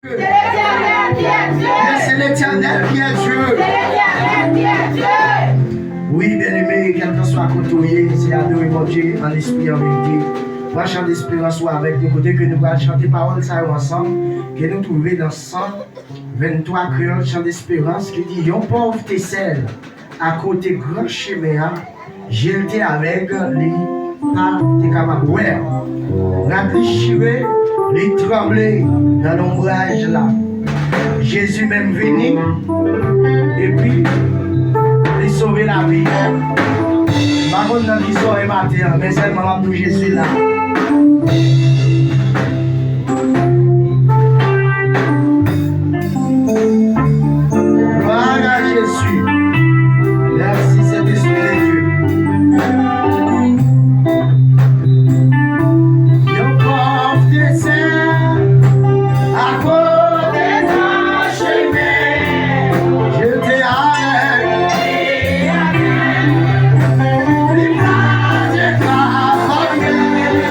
C'est l'Éternel qui est Dieu. Oui, bien-aimé, quel que soit côté, c'est adorer mon Dieu en esprit, en vérité. On va chanter l'espérance avec nous, côté que nous allons chanter parole ça ensemble, que nous trouvons dans 123 créoles, chant d'espérance, qui dit yon pauvre Tessel, à côté grand chemin, j'étais avec lui, pas de camarades. Réfléchirez, les trembler dans l'ombrage là. Jésus même venu, et puis, il sauver la vie. Par contre, dans l'histoire est matin, mais seulement pour Jésus là. Gloire à Jésus. Merci, Saint-Esprit de Dieu. Yon pauvre Tessel, à côté d'un chemin, j'étais avec. Les bras de ta famille,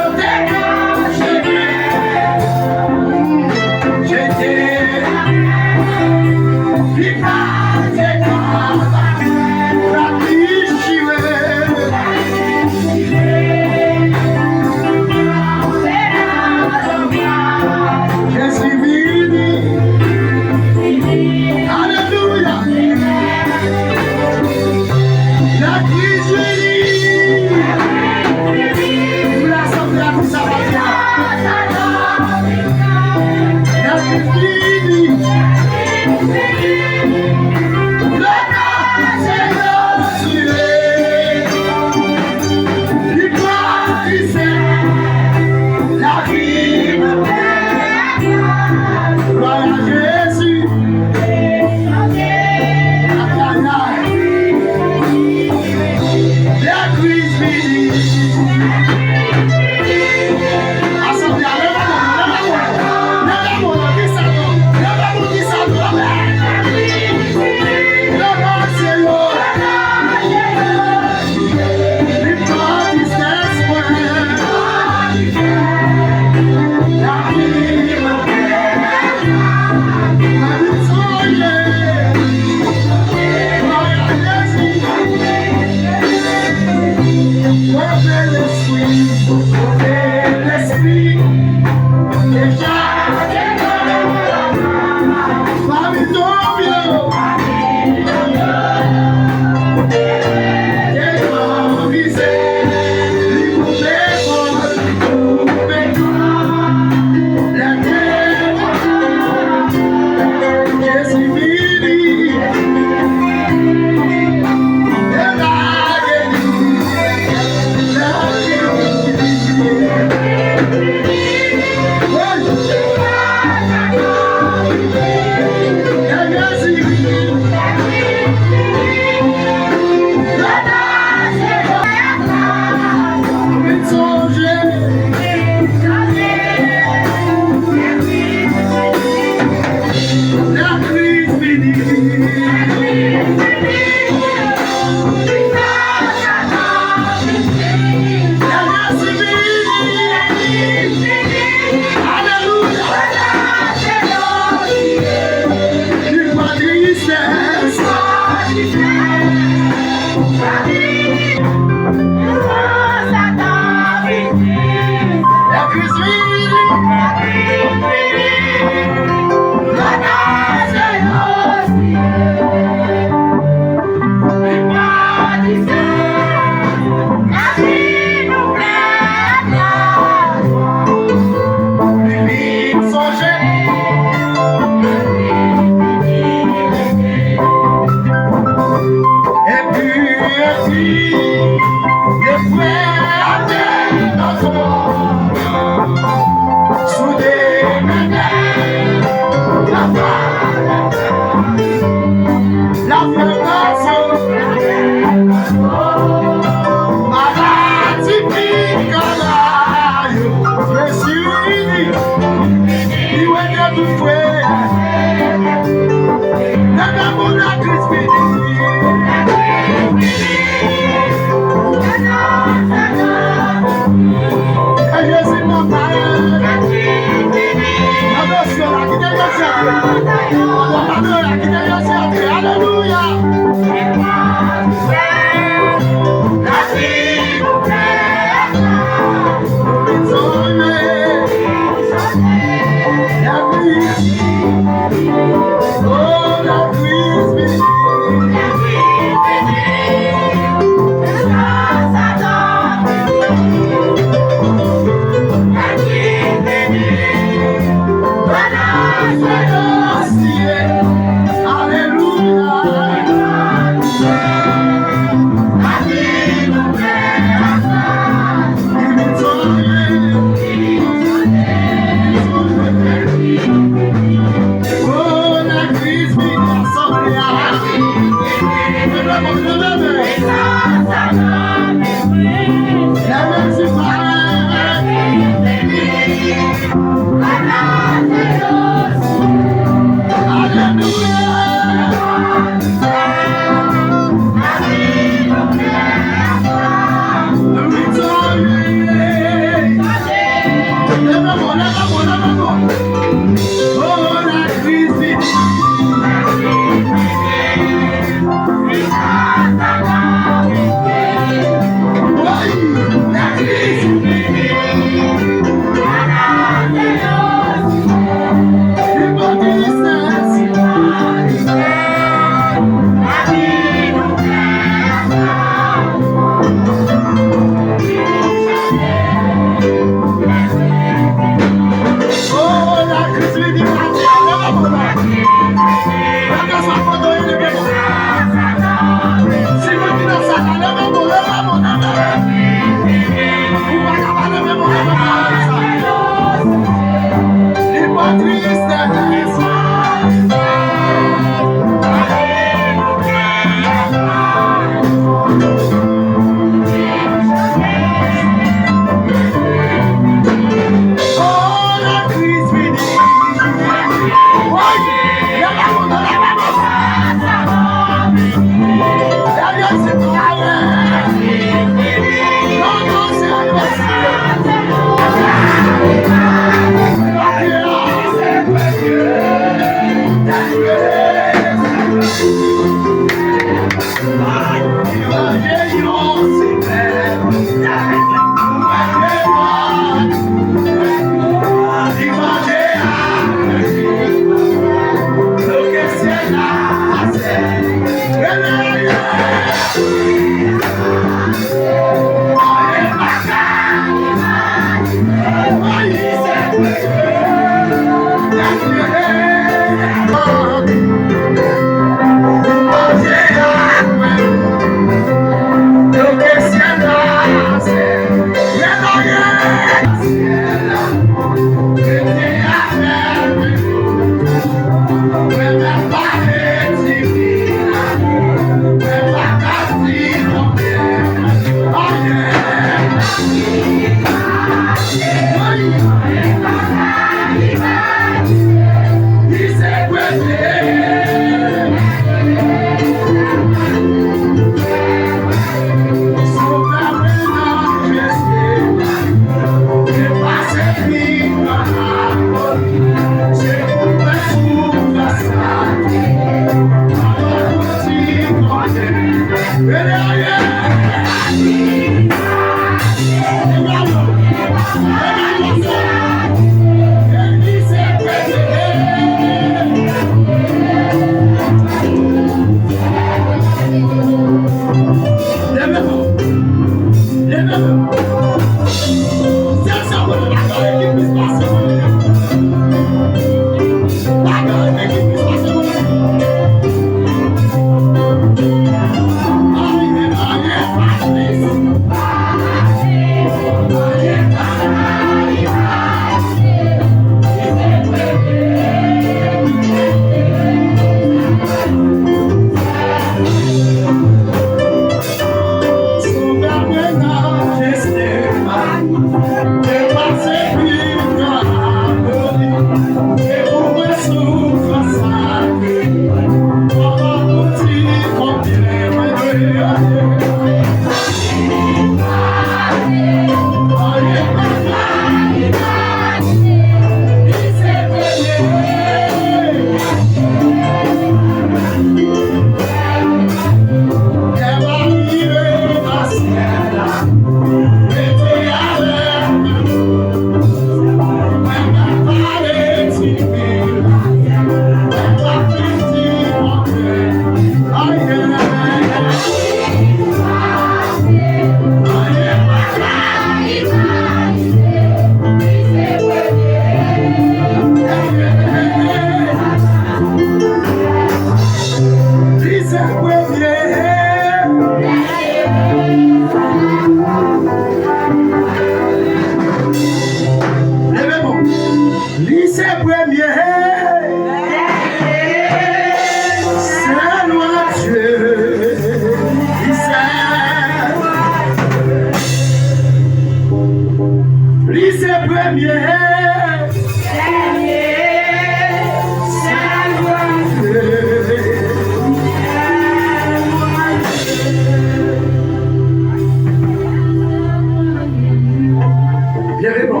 Levez-moi.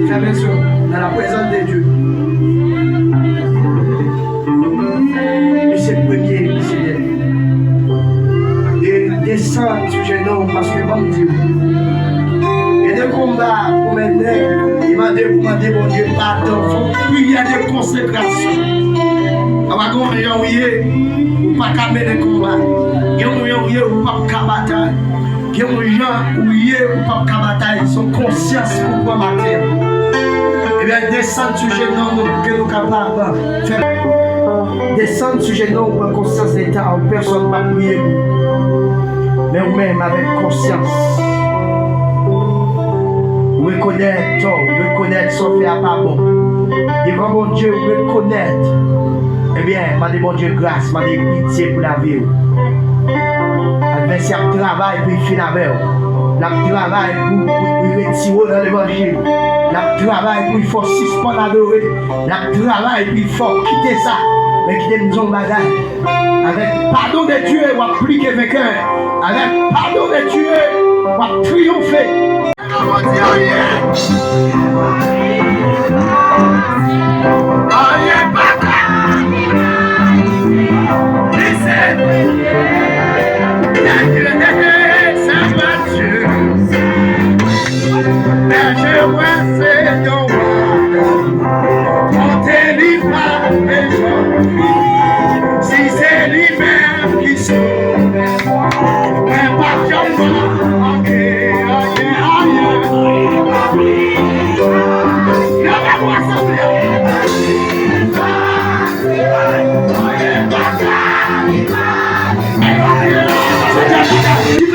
Fermez sur dans la présence de Dieu. Et c'est le premier épisode. Et descendre sur genou parce que bon Dieu. Et des combats pour maintenant, il m'a demandé mon Dieu pardon. Il faut prier de consécration. On va gagner ou pas camber les combats. Gagner ou pas bataille. Il y a des gens qui sont bataille, sont conscients pour ma terre. Eh bien, descendre sur genou que nous capables de faire. Descendre sur genou pour conscience d'état où personne ne va prier. Mais vous-même avec conscience. Reconnaître son fait à pas bon. Devant mon Dieu, reconnaître. Eh bien, m'a dit mon Dieu grâce, m'a dit pitié pour la vie. Adversaire travaille pour finir avec vous. La travail pour retirer dans l'évangile. La travail pour il faut suspendre l'adorer. La travail pour il faut quitter ça. Mais quitter nous en bagage. Avec pardon de Dieu, on va appliquer vainqueur. Avec pardon de Dieu, on va triompher. Si c'est lui-même qui sauve, mais pas comme moi.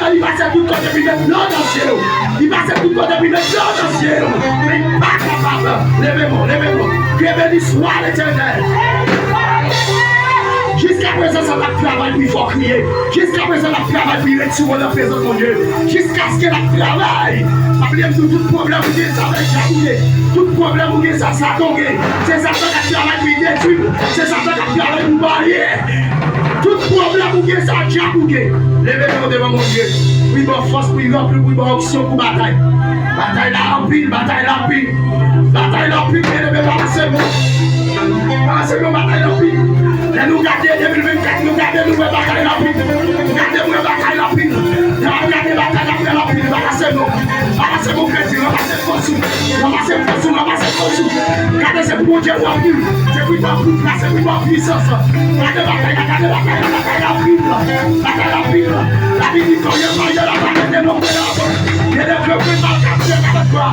Il passe tout le temps depuis le blanc dans le ciel. Il passe tout le temps depuis le blanc dans le ciel. Mais pas capable. Levez-moi, levez-moi. Que béni soit l'Éternel. Jusqu'à présent, ça va travailler, puis il faut crier. Jusqu'à présent, la travail, puis il est sur la présence de mon Dieu. Jusqu'à ce que la travail. Appelez tout problème, vous dites ça va échapper. Tout problème, vous dites ça, ça tombe. C'est ça qui travaille, puis détruit. C'est ça qui travaille, puis marier. Tout problème, vous dites ça, diabougué. Levez-vous devant mon Dieu. Oui, bon force, oui, bon plus, oui, bon option pour bataille. Bataille là en pile, bataille là en pile. Bataille là en pile, bataille là en pile. Nous gardons 2024, nous gardons nous bataille la pile. Gardez-nous bataille la pile. Gardez bataille la pile. Ramassez mon chrétien, ramassez force. Gardez ce bon Dieu pour pile. C'est pour pas plus place, c'est pour pas puissance. Gardez bataille la pile. Bataille la pile. La vie victorieuse, la bataille de nos frères. Il y a des clubs qui mal captés avec toi.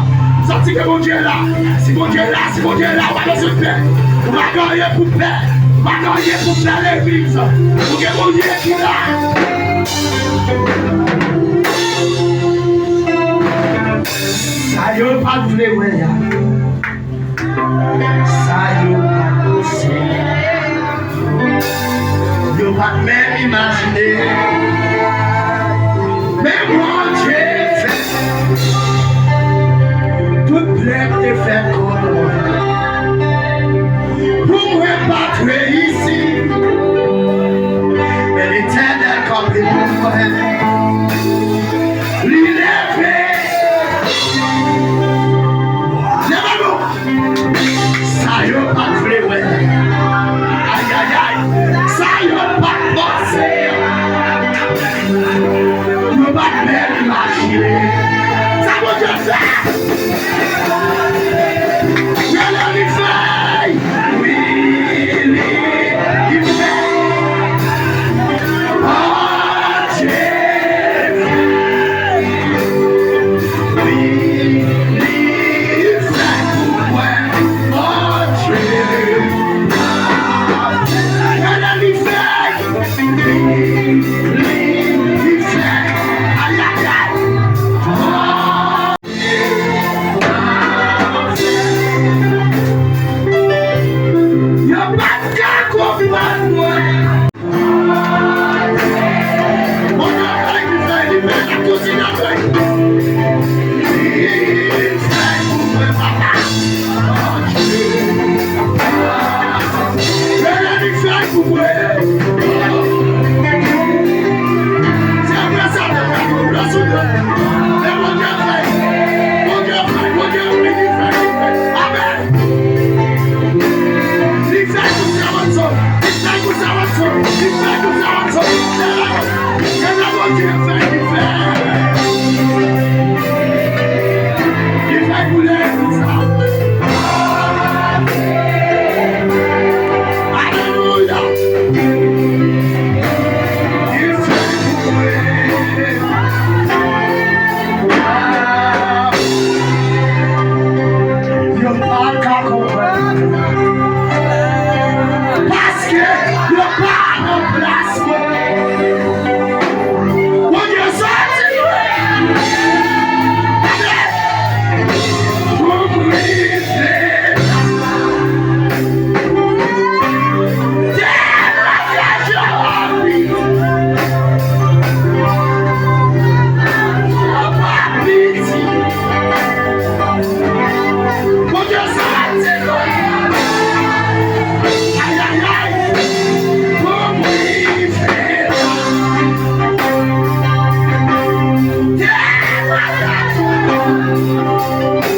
Sorti que mon Dieu est là. Si mon Dieu est là, on va dans ce paix. On va gagner pour paix. Bataille pour faire l'église, pour que mon Dieu qui là. Ça y est, pas de vrai, ça y est, pas possible. Yo pas même imaginer. Mais mon Dieu fait. Toute plainte est faite contre moi. Pour me battre ici, mais l'Éternel comme il pour elle, l'élevé, lève-moi, ça y est pas fléoué, aïe aïe aïe, ça y est pas passé, ne pas même imaginer, ça va te faire.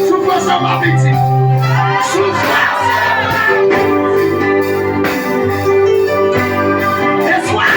Souffrance en ma victime. Souffrance. Et soir.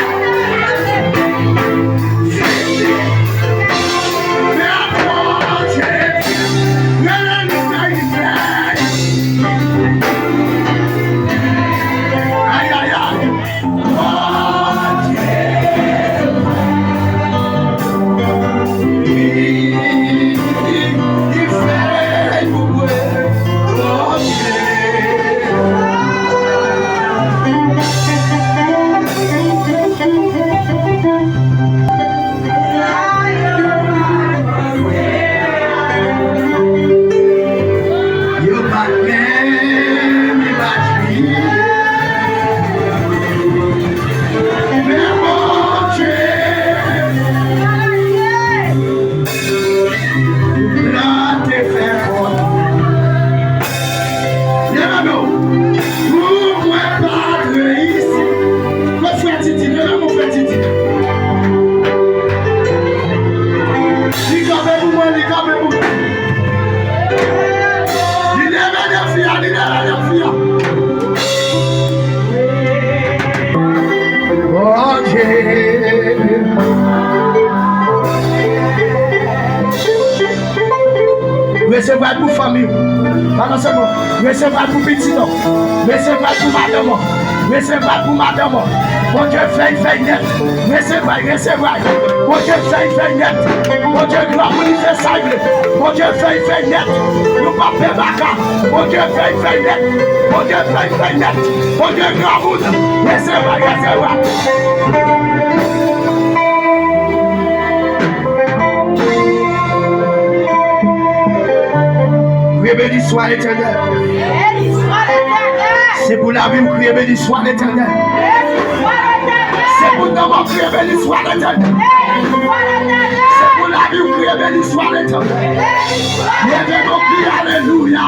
Recevez pour famille, pas seulement, recevez pour petit, recevez pour madame, recevez pour madame. Bon Dieu fait net, recevez. Bon Dieu fait net, bon Dieu gloire manifestable, bon Dieu fait net, nous pas faire bagarre, bon Dieu fait net, bon Dieu fait net, bon Dieu gloire, recevez. Béni soit l'Éternel. C'est pour la vie où crier béni soit l'Éternel. C'est pour nos morts crier béni soit l'Éternel. C'est pour la vie où crier béni soit l'Éternel. Lèvez-nous crier alléluia.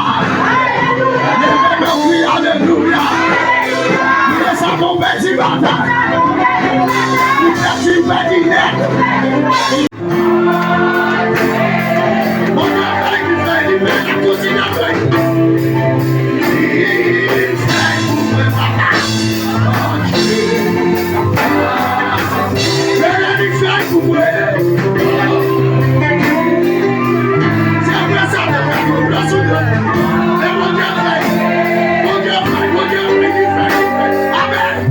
Lèvez-nous crier alléluia. Nous avons béni bataille. Nous avons béni net. Amen.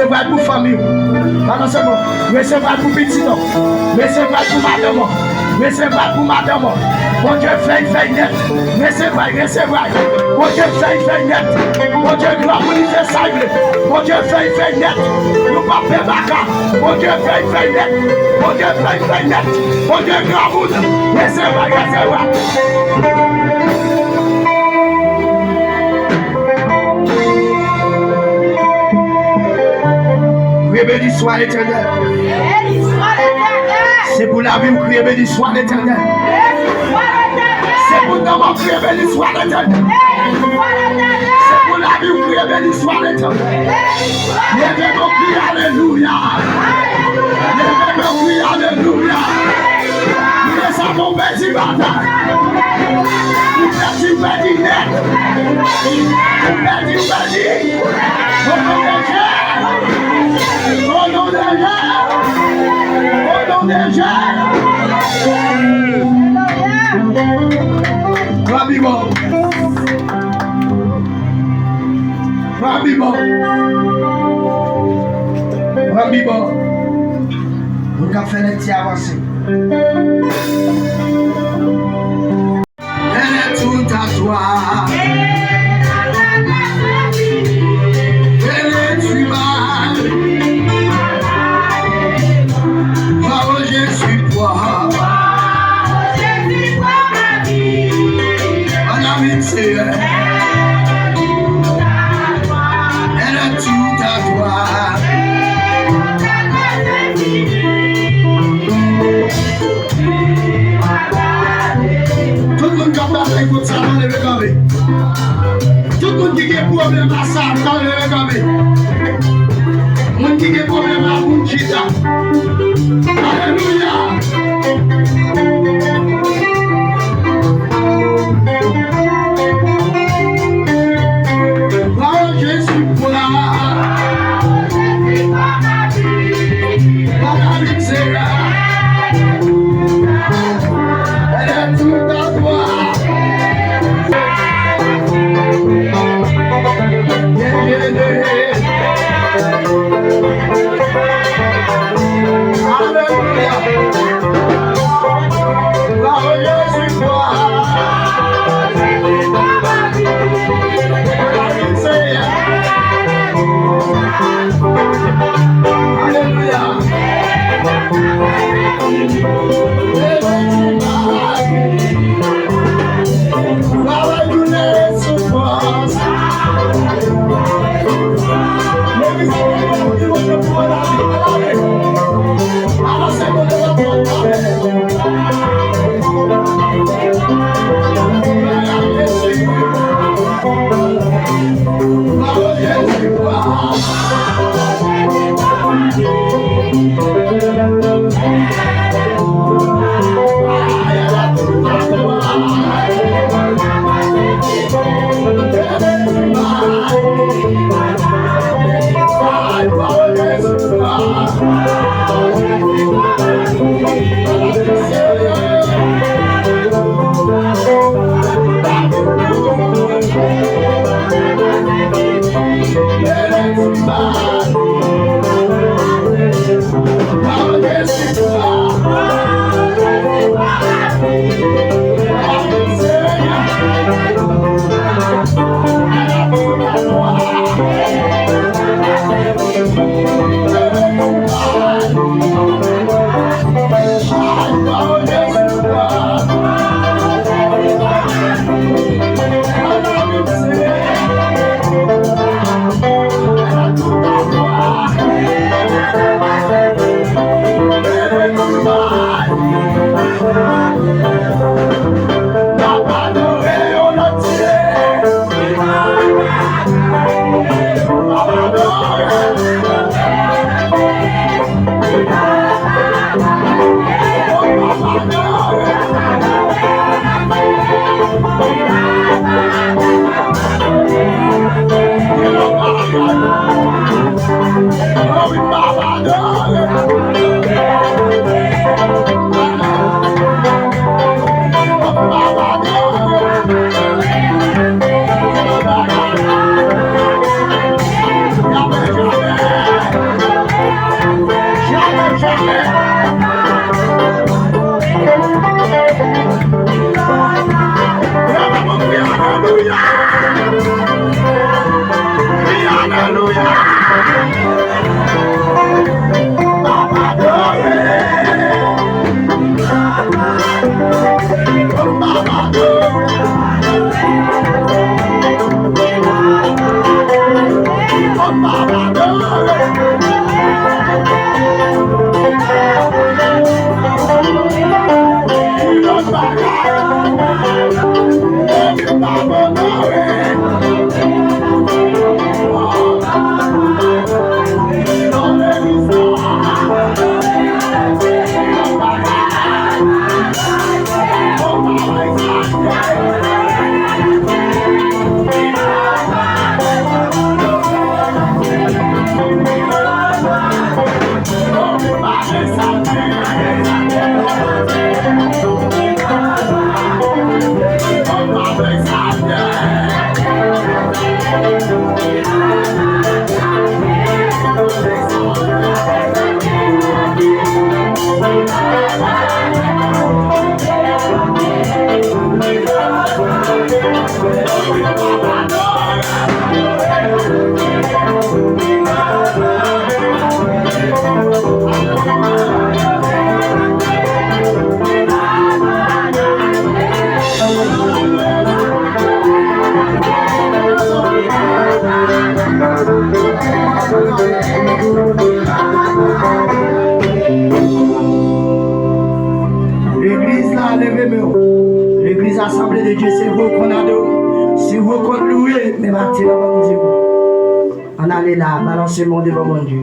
Recevez pour famille. Pendant ce moment, recevez pour petit homme. Recevez pour madame. Recevez pour madame. Bon Dieu, fait net. Recevez. Bon Dieu, fait net. Bon Dieu, gloire pour lui faire ça. Bon Dieu, fait net. Nous pas faire bagarre. Bon Dieu, fait net. Bon Dieu, fait net. Bon Dieu, gloire pour lui. Recevez. Béni soit l'Éternel. C'est pour la vie où crier béni soit l'Éternel. C'est pour nous crier béni soit l'Éternel. C'est pour la vie où crier béni soit l'Éternel. Lèvez-nous crier alléluia. Lèvez-nous crier alléluia. Nous savons béni bataille. Nous béni net. Béni. Au nom de Jésus. Rabibo. Nous avons fait les petits avancés. Elle est tout à toi. Tout le monde qui a des problèmes à ça, quand le regarder. Mon qui a des problèmes à Bunchita. Alléluia. Oh, je suis pour la. Elle est tout à toi. L'église là, levez-moi. L'église assemblée de Dieu, c'est vous qu'on adore. C'est vous qu'on loue. Mais maintenant, on va dire, on allait là, balancer mon devant mon Dieu.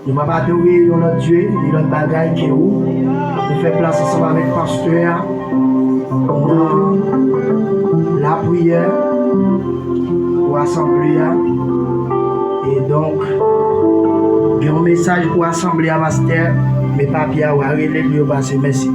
Nous ne va pas adorer notre Dieu, notre bagaille qui est où. Nous faisons place ensemble avec le pasteur. La prière pour assembler. Et donc, il y a un message pour assembler à Master. Mes papiers à relais lui passer. Merci.